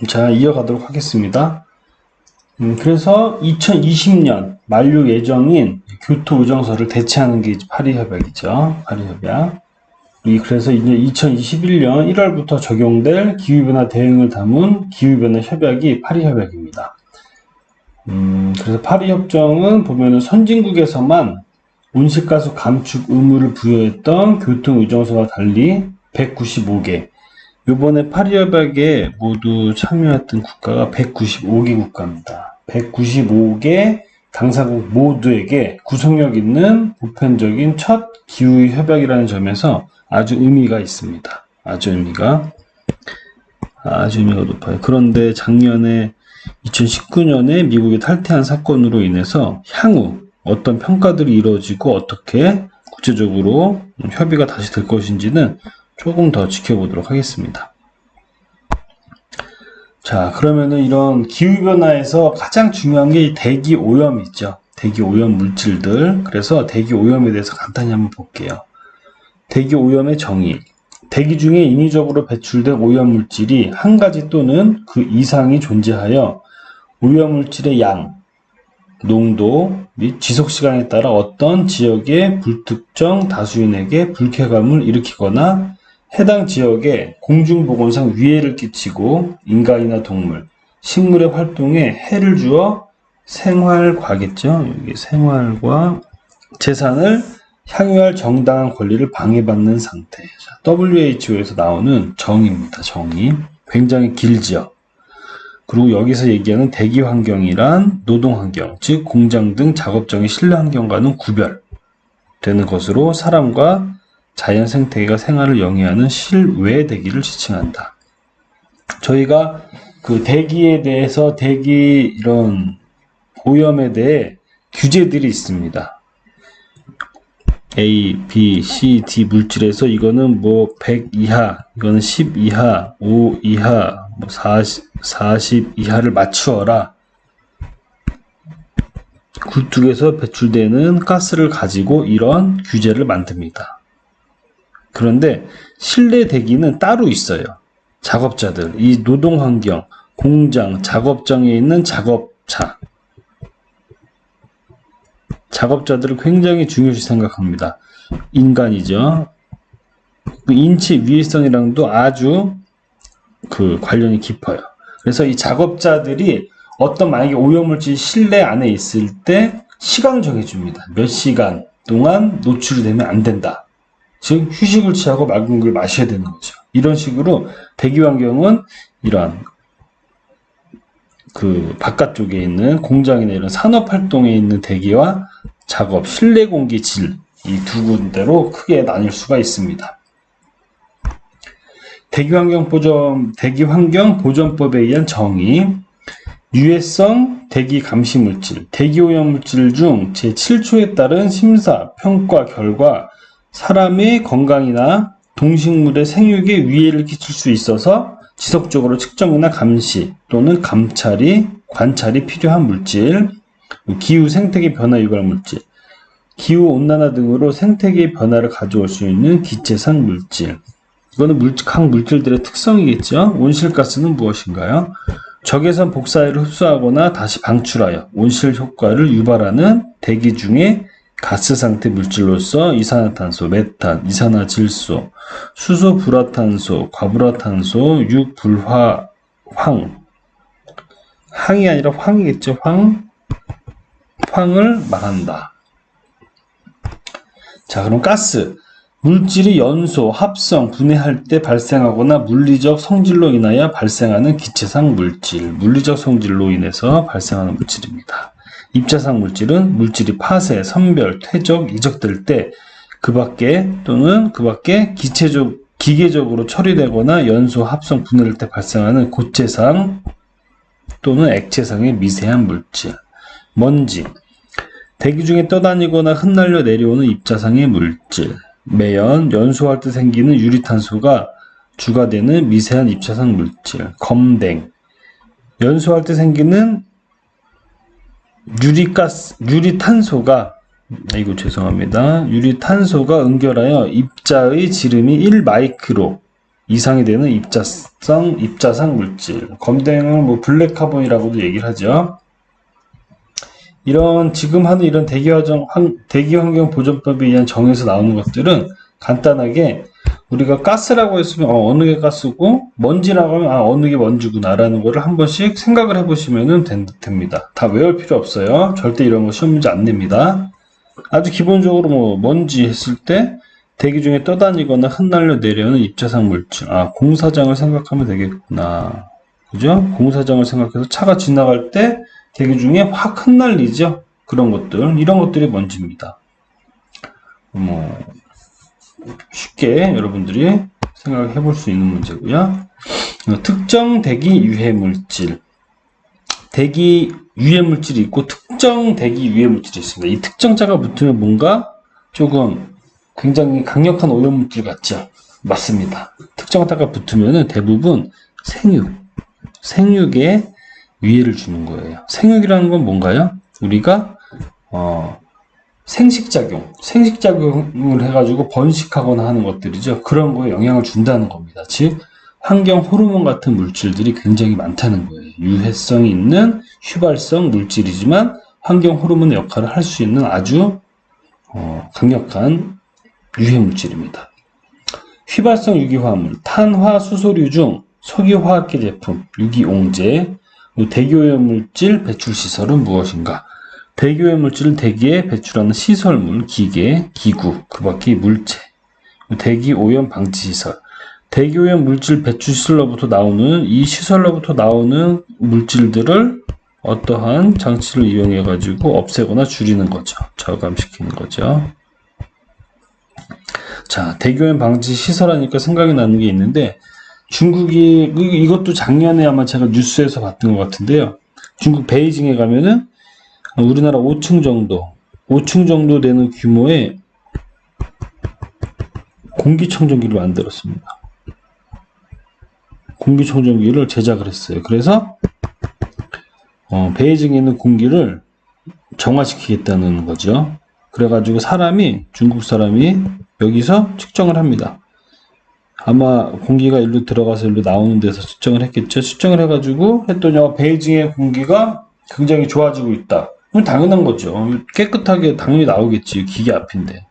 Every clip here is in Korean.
자, 이어가도록 하겠습니다. 그래서 2020년 만료 예정인 교토의정서를 대체하는 게 파리협약이죠. 파리협약. 그래서 이제 2021년 1월부터 적용될 기후변화 대응을 담은 기후변화 협약이 파리협약입니다. 그래서 파리협정은 보면은 선진국에서만 온실가스 감축 의무를 부여했던 교통의정서와 달리 195개, 이번에 파리협약에 모두 참여했던 국가가 195개 국가입니다. 195개 당사국 모두에게 구속력 있는 보편적인 첫 기후협약이라는 점에서 아주 의미가 있습니다. 아주 의미가 높아요. 그런데 작년에 2019년에 미국이 탈퇴한 사건으로 인해서 향후 어떤 평가들이 이루어지고 어떻게 구체적으로 협의가 다시 될 것인지는 조금 더 지켜보도록 하겠습니다. 자, 그러면은 이런 기후변화에서 가장 중요한 게 대기 오염 있죠. 대기 오염 물질들. 그래서 대기 오염에 대해서 간단히 한번 볼게요. 대기 오염의 정의. 대기 중에 인위적으로 배출된 오염 물질이 한 가지 또는 그 이상이 존재하여 오염 물질의 양, 농도 및 지속 시간에 따라 어떤 지역의 불특정 다수인에게 불쾌감을 일으키거나 해당 지역에 공중보건상 위해를 끼치고 인간이나 동물, 식물의 활동에 해를 주어 생활과겠죠. 여기 생활과 재산을 향유할 정당한 권리를 방해받는 상태. WHO에서 나오는 정의입니다. 정의. 굉장히 길지요. 그리고 여기서 얘기하는 대기 환경이란 노동 환경, 즉 공장 등 작업장의 실내 환경과는 구별되는 것으로 사람과 자연 생태계가 생활을 영위하는 실외 대기를 지칭한다. 저희가 그 대기에 대해서 대기 이런 오염에 대해 규제들이 있습니다. A, B, C, D 물질에서 이거는 뭐 100 이하, 이거는 10 이하, 5 이하, 뭐 40 이하를 맞추어라. 굴뚝에서 배출되는 가스를 가지고 이런 규제를 만듭니다. 그런데 실내 대기는 따로 있어요. 작업자들, 이 노동 환경, 공장, 작업장에 있는 작업자들을 굉장히 중요시 생각합니다. 인간이죠. 그 인체 위해성이랑도 아주 관련이 깊어요. 그래서 이 작업자들이 어떤 만약에 오염물질이 실내 안에 있을 때 시간을 정해줍니다. 몇 시간 동안 노출이 되면 안 된다. 즉 휴식을 취하고 맑은 물을 마셔야 되는 거죠. 이런 식으로 대기 환경은 이러한 바깥쪽에 있는 공장이나 이런 산업 활동에 있는 대기와 작업, 실내 공기 질, 이 두 군데로 크게 나뉠 수가 있습니다. 대기환경 보전법에 의한 정의, 유해성 대기 감시 물질, 대기오염 물질 중 제7조에 따른 심사, 평가 결과 사람의 건강이나 동식물의 생육에 위해를 끼칠 수 있어서 지속적으로 측정이나 감시 또는 관찰이 필요한 물질, 기후 생태계 변화 유발 물질, 기후 온난화 등으로 생태계의 변화를 가져올 수 있는 기체상 물질. 이거는 각 물질들의 특성이겠죠. 온실가스는 무엇인가요? 적외선 복사율을 흡수하거나 다시 방출하여 온실 효과를 유발하는 대기 중에 가스 상태 물질로서 이산화탄소, 메탄, 이산화질소, 수소 불화탄소, 과불화탄소, 육불화, 항이 아니라 황이겠죠. 황을 말한다. 자, 그럼 가스. 물질이 연소, 합성, 분해할 때 발생하거나 물리적 성질로 인하여 발생하는 기체상 물질. 물리적 성질로 인해서 발생하는 물질입니다. 입자상 물질은 물질이 파쇄, 선별, 퇴적, 이적될 때 그 밖에 기계적으로 처리되거나 연소, 합성, 분해할 때 발생하는 고체상 또는 액체상의 미세한 물질. 먼지. 대기 중에 떠다니거나 흩날려 내려오는 입자상의 물질. 매연, 연소할 때 생기는 유리탄소가 주가 되는 미세한 입자상 물질. 검댕. 연소할 때 생기는 유리탄소가 유리탄소가 응결하여 입자의 지름이 1마이크로 이상이 되는 입자상 물질. 검댕을 뭐 블랙카본이라고도 얘기를 하죠. 이런 지금 하는 이런 대기환경 보존법에 의한 정의에서 나오는 것들은 간단하게 우리가 가스라고 했으면 어느 게 가스고 먼지라고 하면 어느 게 먼지구나라는 거를 한 번씩 생각을 해보시면 됩니다. 다 외울 필요 없어요. 절대 이런 거 시험 문제 안 냅니다. 아주 기본적으로 뭐 먼지 했을 때 대기 중에 떠다니거나 흩날려 내려오는 입자상 물질. 공사장을 생각하면 되겠구나. 그죠? 공사장을 생각해서 차가 지나갈 때 대기 중에 확 흩날리죠? 그런 것들. 이런 것들이 먼지입니다. 쉽게 여러분들이 생각해 볼 수 있는 문제고요. 특정 대기 유해 물질. 대기 유해 물질이 있고 특정 대기 유해 물질이 있습니다. 이 특정자가 붙으면 뭔가 조금 굉장히 강력한 오염물질 같죠? 맞습니다. 특정자가 붙으면 대부분 생육에 위해를 주는 거예요. 생육이라는 건 뭔가요? 우리가 생식작용을 해가지고 번식하거나 하는 것들이죠. 그런 거에 영향을 준다는 겁니다. 즉 환경 호르몬 같은 물질들이 굉장히 많다는 거예요. 유해성이 있는 휘발성 물질이지만 환경 호르몬의 역할을 할 수 있는 아주 강력한 유해 물질입니다. 휘발성 유기화합물, 탄화수소류 중 석유화학계 제품, 유기옹제, 대기오염 물질 배출 시설은 무엇인가? 대기오염 물질은 대기에 배출하는 시설물, 기계, 기구, 그 밖의 물체, 대기오염 방지 시설. 대기오염 물질 배출 시설로부터 나오는 이 시설로부터 나오는 물질들을 어떠한 장치를 이용해 가지고 없애거나 줄이는 거죠. 저감시키는 거죠. 자, 대기오염 방지 시설하니까 생각이 나는 게 있는데 중국이 이것도 작년에 아마 제가 뉴스에서 봤던 것 같은데요. 중국 베이징에 가면은 우리나라 5층 정도 되는 규모의 공기청정기를 만들었습니다. 공기청정기를 제작을 했어요. 그래서 베이징에 있는 공기를 정화시키겠다는 거죠. 그래가지고 중국 사람이 여기서 측정을 합니다. 아마 공기가 일로 들어가서 일로 나오는 데서 측정을 했겠죠. 측정을 해가지고 했더니 베이징의 공기가 굉장히 좋아지고 있다. 그럼 당연한 거죠. 깨끗하게 당연히 나오겠지. 기계 앞인데.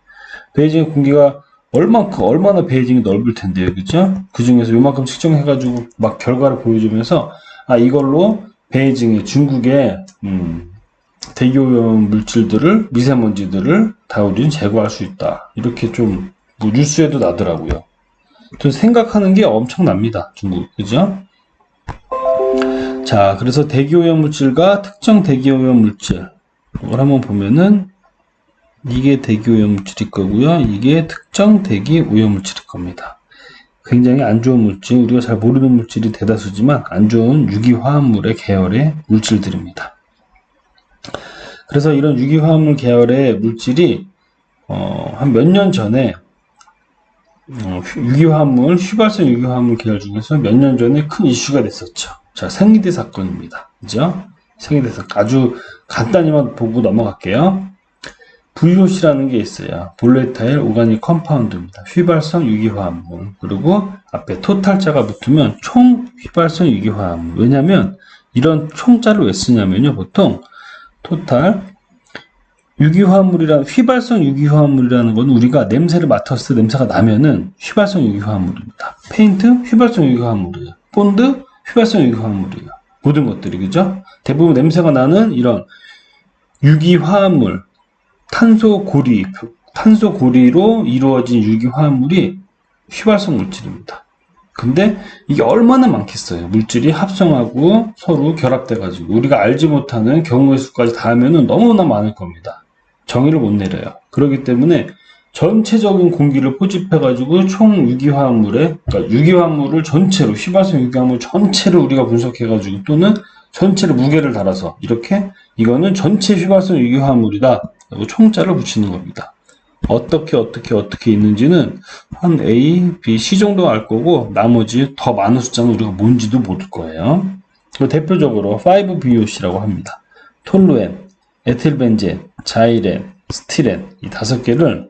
베이징의 공기가 얼마나 베이징이 넓을 텐데요. 그죠? 그 중에서 요만큼 측정해가지고 막 결과를 보여주면서, 이걸로 베이징의 중국의, 대기오염 물질들을, 미세먼지들을 다 우리는 제거할 수 있다. 이렇게 좀, 뉴스에도 나더라고요. 좀 생각하는 게 엄청납니다. 중국. 그죠? 자, 그래서 대기오염 물질과 특정 대기오염 물질. 이걸 한번 보면은, 이게 대기오염 물질일 거고요. 이게 특정 대기오염 물질일 겁니다. 굉장히 안 좋은 물질, 우리가 잘 모르는 물질이 대다수지만 안 좋은 유기화합물의 계열의 물질들입니다. 그래서 이런 유기화합물 계열의 물질이 한 몇 년 전에 휘발성 유기화합물 계열 중에서 몇 년 전에 큰 이슈가 됐었죠. 자, 생리대 사건입니다. 그죠? 생리대 사건. 아주 간단히만 보고 넘어갈게요. VOC라는 게 있어요. 볼레타일 오가닉 컴파운드입니다. 휘발성 유기화합물. 그리고 앞에 토탈자가 붙으면 총 휘발성 유기화합물. 왜냐면 이런 총자를 왜 쓰냐면요. 보통 토탈 휘발성 유기화합물이라는 건 우리가 냄새를 맡았을 때 냄새가 나면은 휘발성 유기화합물입니다. 페인트 휘발성 유기화합물이에요. 본드 휘발성 유기화합물이에요. 모든 것들이 그죠? 대부분 냄새가 나는 이런 유기화합물 탄소고리로 이루어진 유기화합물이 휘발성 물질입니다. 근데 이게 얼마나 많겠어요. 물질이 합성하고 서로 결합돼가지고 우리가 알지 못하는 경우의 수까지 다 하면은 너무나 많을 겁니다. 정의를 못 내려요. 그렇기 때문에 전체적인 공기를 포집해가지고 총 그러니까 유기화합물을 전체로, 휘발성 유기화합물 전체를 우리가 분석해가지고 또는 전체를 무게를 달아서 이렇게 이거는 전체 휘발성 유기화합물이다. 총자를 붙이는 겁니다. 어떻게 있는지는 한 A, B, C 정도 알 거고 나머지 더 많은 숫자는 우리가 뭔지도 모를 거예요. 대표적으로 5BOC라고 합니다. 톨루엔, 에틸벤젠, 자이렌, 스티렌 이 5개를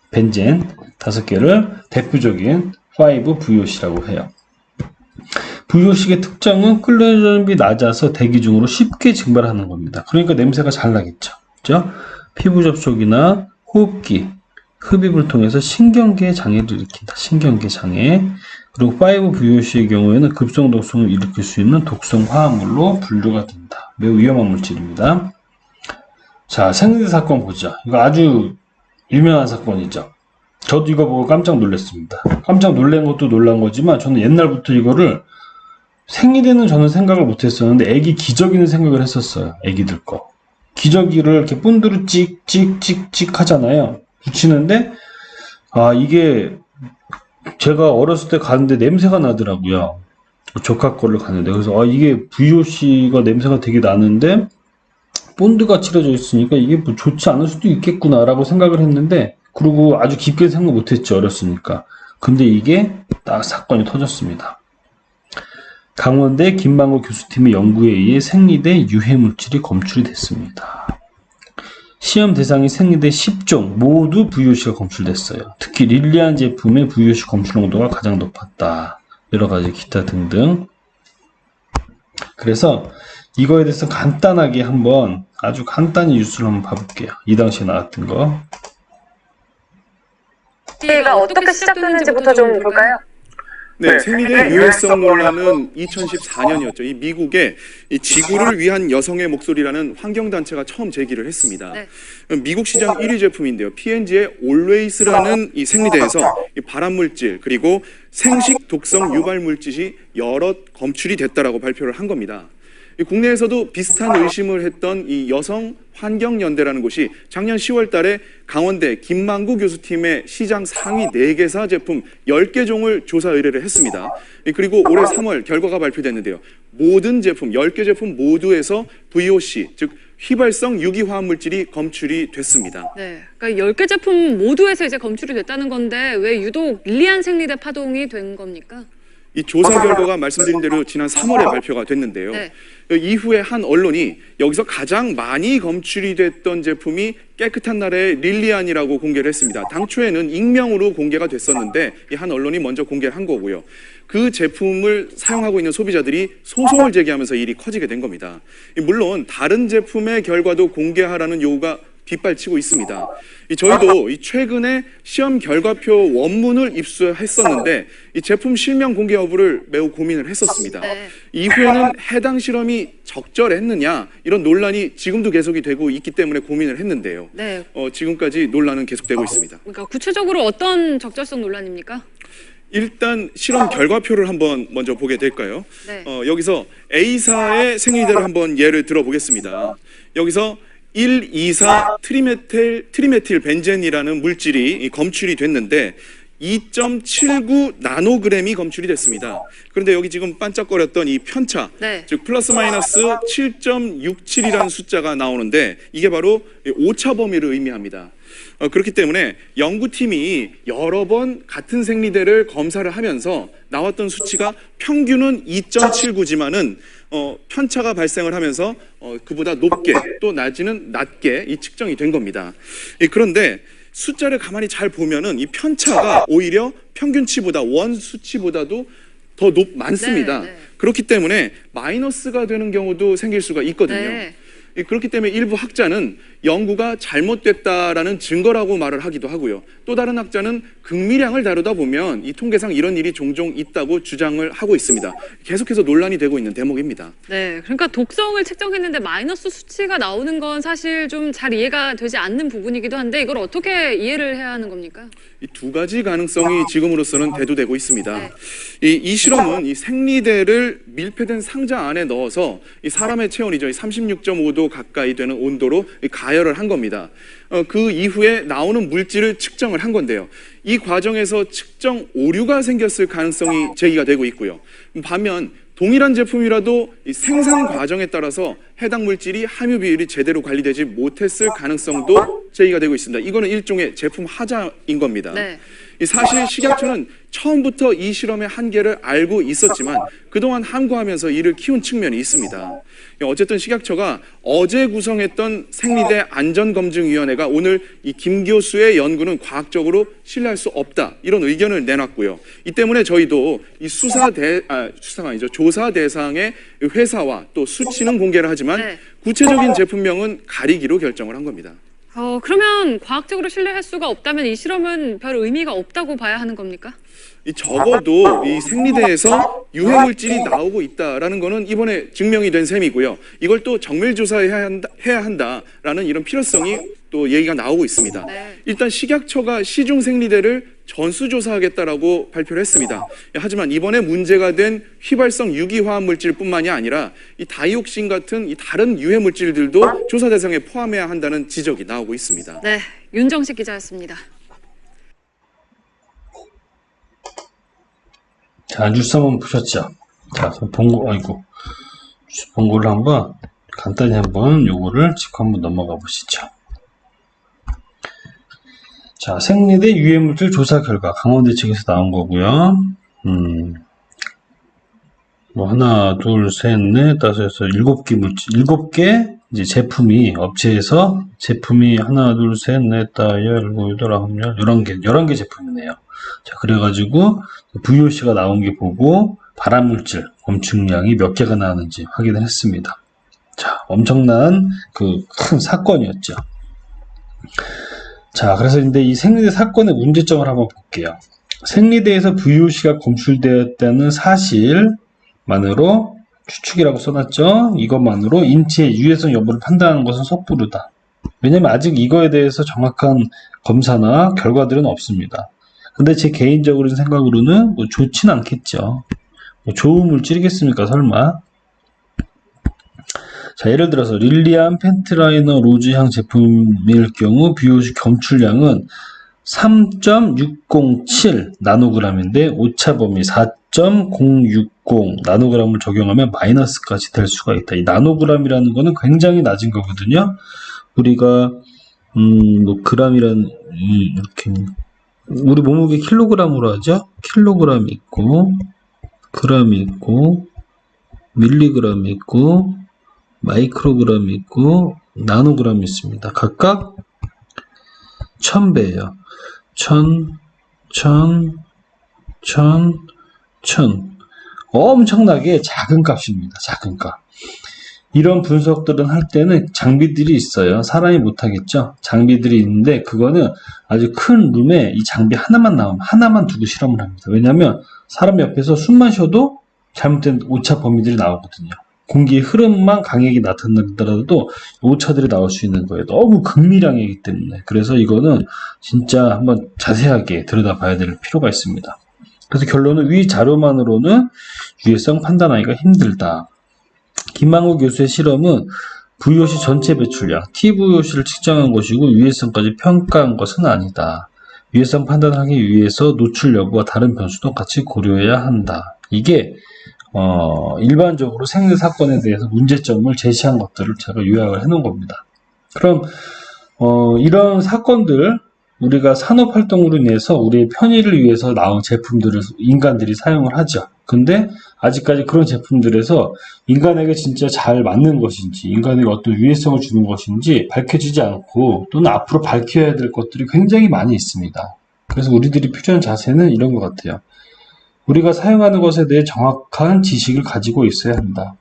벤젠 5개를 대표적인 5VOC라고 해요. VOC의 특징은 클로리전비 낮아서 대기 중으로 쉽게 증발하는 겁니다. 그러니까 냄새가 잘 나겠죠. 그죠? 피부 접촉이나 호흡기, 흡입을 통해서 신경계 장애를 일으킨다. 신경계 장애. 그리고 5VOC의 경우에는 급성 독성을 일으킬 수 있는 독성 화합물로 분류가 된다. 매우 위험한 물질입니다. 자, 생리대 사건 보죠. 이거 아주 유명한 사건이죠. 저도 이거 보고 깜짝 놀랐습니다. 깜짝 놀란 것도 놀란 거지만 저는 옛날부터 이거를 생리대는 저는 생각을 못 했었는데 애기 기저귀는 생각을 했었어요. 애기들 거. 기저귀를 이렇게 본드로 찍찍찍찍 하잖아요. 붙이는데 이게 제가 어렸을 때 가는데 냄새가 나더라고요. 조카 거를 가는데 그래서 이게 VOC가 냄새가 되게 나는데 본드가 칠해져 있으니까 이게 뭐 좋지 않을 수도 있겠구나라고 생각을 했는데 그리고 아주 깊게 생각 못했죠. 어렸으니까. 근데 이게 딱 사건이 터졌습니다. 강원대 김만고 교수팀의 연구에 의해 생리대 유해물질이 검출이 됐습니다. 시험 대상이 생리대 10종 모두 VOC가 검출됐어요. 특히 릴리안 제품의 VOC 검출 농도가 가장 높았다. 여러가지 기타 등등. 그래서 이거에 대해서 간단하게 한번 아주 간단히 뉴스를 한번 봐볼게요. 이 당시에 나왔던 거. 가 어떻게 시작됐는지부터 좀 볼까요? 네, 생리대 유해성 논란은 2014년이었죠. 이 미국의 이 지구를 위한 여성의 목소리라는 환경단체가 처음 제기를 했습니다. 네. 미국 시장 1위 제품인데요. P&G의 Always라는 이 생리대에서 이 발암물질 그리고 생식 독성 유발물질이 여럿 검출이 됐다라고 발표를 한 겁니다. 국내에서도 비슷한 의심을 했던 이 여성 환경연대라는 곳이 작년 10월 달에 강원대 김만구 교수팀의 시장 상위 4개사 제품 10개 종을 조사 의뢰를 했습니다. 그리고 올해 3월 결과가 발표됐는데요. 모든 제품, 10개 제품 모두에서 VOC, 즉 휘발성 유기화합물질이 검출이 됐습니다. 네, 그러니까 10개 제품 모두에서 이제 검출이 됐다는 건데 왜 유독 릴리안 생리대 파동이 된 겁니까? 이 조사 결과가 말씀드린 대로 지난 3월에 발표가 됐는데요. 네. 이후에 한 언론이 여기서 가장 많이 검출이 됐던 제품이 깨끗한 나라의 릴리안이라고 공개를 했습니다. 당초에는 익명으로 공개가 됐었는데 이 한 언론이 먼저 공개를 한 거고요. 그 제품을 사용하고 있는 소비자들이 소송을 제기하면서 일이 커지게 된 겁니다. 물론 다른 제품의 결과도 공개하라는 요구가 빗발치고 있습니다. 저희도 최근에 시험 결과표 원문을 입수했었는데 이 제품 실명 공개 여부를 매우 고민을 했었습니다. 네. 이후에는 해당 실험이 적절했느냐 이런 논란이 지금도 계속이 되고 있기 때문에 고민을 했는데요. 네. 지금까지 논란은 계속되고 있습니다. 그러니까 구체적으로 어떤 적절성 논란입니까? 일단 실험 결과표를 한번 먼저 보게 될까요? 네. 여기서 A사의 생리대를 한번 예를 들어보겠습니다. 여기서 1,2,4 트리메틸 벤젠이라는 물질이 검출이 됐는데 2.79 나노그램이 검출이 됐습니다. 그런데 여기 지금 반짝거렸던 이 편차, 네. 즉 플러스 마이너스 7.67이라는 숫자가 나오는데 이게 바로 오차 범위를 의미합니다. 그렇기 때문에 연구팀이 여러 번 같은 생리대를 검사를 하면서 나왔던 수치가 평균은 2.79지만은 편차가 발생을 하면서 그보다 높게 또 낮이는 낮게 이 측정이 된 겁니다. 그런데 숫자를 가만히 잘 보면은 이 편차가 오히려 평균치보다 원 수치보다도 더 많습니다. 네. 그렇기 때문에 마이너스가 되는 경우도 생길 수가 있거든요. 네. 그렇기 때문에 일부 학자는 연구가 잘못됐다라는 증거라고 말을 하기도 하고요. 또 다른 학자는 극미량을 다루다 보면 이 통계상 이런 일이 종종 있다고 주장을 하고 있습니다. 계속해서 논란이 되고 있는 대목입니다. 네, 그러니까 독성을 측정했는데 마이너스 수치가 나오는 건 사실 좀 잘 이해가 되지 않는 부분이기도 한데 이걸 어떻게 이해를 해야 하는 겁니까? 이 두 가지 가능성이 지금으로서는 대두되고 있습니다. 네. 이 실험은 이 생리대를 밀폐된 상자 안에 넣어서 이 사람의 체온이죠. 36.5도 가까이 되는 온도로 가열을 한 겁니다. 그 이후에 나오는 물질을 측정을 한 건데요. 이 과정에서 측정 오류가 생겼을 가능성이 제기가 되고 있고요. 반면 동일한 제품이라도 이 생산 과정에 따라서 해당 물질이 함유 비율이 제대로 관리되지 못했을 가능성도 제기가 되고 있습니다. 이거는 일종의 제품 하자인 겁니다. 네. 이 사실 식약처는 처음부터 이 실험의 한계를 알고 있었지만 그동안 함구하면서 이를 키운 측면이 있습니다. 어쨌든 식약처가 어제 구성했던 생리대 안전검증위원회가 오늘 이 김 교수의 연구는 과학적으로 신뢰할 수 없다, 이런 의견을 내놨고요. 이 때문에 저희도 이 조사 대상의 회사와 또 수치는 공개를 하지만 네. 구체적인 제품명은 가리기로 결정을 한 겁니다. 그러면 과학적으로 신뢰할 수가 없다면 이 실험은 별 의미가 없다고 봐야 하는 겁니까? 적어도 이 생리대에서 유해물질이 나오고 있다라는 거는 이번에 증명이 된 셈이고요. 이걸 또 정밀 조사해야 한다라는 이런 필요성이 또 얘기가 나오고 있습니다. 네. 일단 식약처가 시중 생리대를 전수조사하겠다라고 발표를 했습니다. 하지만 이번에 문제가 된 휘발성 유기화합 물질뿐만이 아니라 이 다이옥신 같은 이 다른 유해 물질들도 조사 대상에 포함해야 한다는 지적이 나오고 있습니다. 네, 윤정식 기자였습니다. 자, 뉴스 한번 보셨죠? 자, 본거를 한번 간단히 한번 요거를 짚고 한번 넘어가 보시죠. 자, 생리대 유해물질 조사 결과 강원대 측에서 나온 거고요. 하나, 둘, 셋, 넷, 다섯, 여섯, 7개 물질, 7개 이제 제품이 업체에서 제품이 하나, 둘, 셋, 넷, 다섯, 일곱, 여덟, 아홉, 열, 11개 제품이네요. 자, 그래가지고 VOC가 나온 게 보고 발암물질 검출량이 몇 개가 나왔는지 확인을 했습니다. 자, 엄청난 그 큰 사건이었죠. 자, 그래서 근데 이 생리대 사건의 문제점을 한번 볼게요. 생리대에서 VOC가 검출되었다는 사실만으로 추측이라고 써놨죠. 이것만으로 인체의 유해성 여부를 판단하는 것은 섣부르다. 왜냐면 아직 이거에 대해서 정확한 검사나 결과들은 없습니다. 근데 제 개인적인 생각으로는 뭐 좋진 않겠죠. 뭐 좋은 물질이겠습니까, 설마. 자, 예를 들어서 릴리안 펜트라이너 로즈향 제품일 경우 VOC 검출량은 3.607 나노그램인데 오차 범위 4.060 나노그램을 적용하면 마이너스까지 될 수가 있다. 이 나노그램이라는 거는 굉장히 낮은 거거든요. 우리가 뭐 그램이란 이렇게 우리 몸무게 킬로그램으로 하죠. 킬로그램이 있고 그램이 있고 밀리그램이 있고 마이크로그램이 있고 나노그램이 있습니다. 각각 1000배예요. 1000 엄청나게 작은 값입니다. 작은 값. 이런 분석들은 할 때는 장비들이 있어요. 사람이 못하겠죠. 장비들이 있는데 그거는 아주 큰 룸에 이 장비 하나만 나오면 하나만 두고 실험을 합니다. 왜냐하면 사람 옆에서 숨만 쉬어도 잘못된 오차 범위들이 나오거든요. 공기의 흐름만 강하게 나타나더라도 오차들이 나올 수 있는 거예요. 너무 극미량이기 때문에. 그래서 이거는 진짜 한번 자세하게 들여다봐야 될 필요가 있습니다. 그래서 결론은 위 자료만으로는 유해성 판단하기가 힘들다. 김만구 교수의 실험은 VOC 전체 배출량, TVOC를 측정한 것이고 유해성까지 평가한 것은 아니다. 유해성 판단하기 위해서 노출 여부와 다른 변수도 같이 고려해야 한다. 이게 일반적으로 생리 사건에 대해서 문제점을 제시한 것들을 제가 요약을 해놓은 겁니다. 그럼 이런 사건들 우리가 산업활동으로 인해서 우리의 편의를 위해서 나온 제품들을 인간들이 사용을 하죠. 근데 아직까지 그런 제품들에서 인간에게 진짜 잘 맞는 것인지 인간에게 어떤 유해성을 주는 것인지 밝혀지지 않고 또는 앞으로 밝혀야 될 것들이 굉장히 많이 있습니다. 그래서 우리들이 필요한 자세는 이런 것 같아요. 우리가 사용하는 것에 대해 정확한 지식을 가지고 있어야 한다.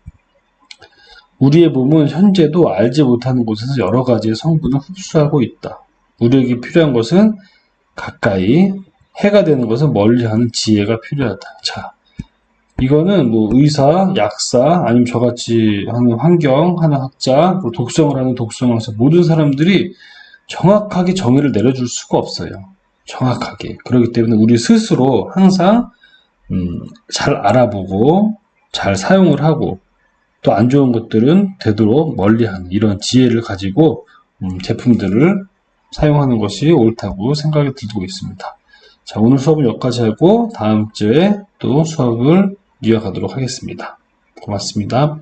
우리의 몸은 현재도 알지 못하는 곳에서 여러 가지의 성분을 흡수하고 있다. 우리에게 필요한 것은 가까이, 해가 되는 것은 멀리하는 지혜가 필요하다. 자, 이거는 뭐 의사, 약사, 아니면 저같이 하는 환경하는 학자, 독성을 하는 독성학자 모든 사람들이 정확하게 정의를 내려줄 수가 없어요. 정확하게. 그렇기 때문에 우리 스스로 항상 잘 알아보고 잘 사용을 하고 또 안 좋은 것들은 되도록 멀리하는 이런 지혜를 가지고 제품들을 사용하는 것이 옳다고 생각이 들고 있습니다. 자, 오늘 수업은 여기까지 하고 다음 주에 또 수업을 이어가도록 하겠습니다. 고맙습니다.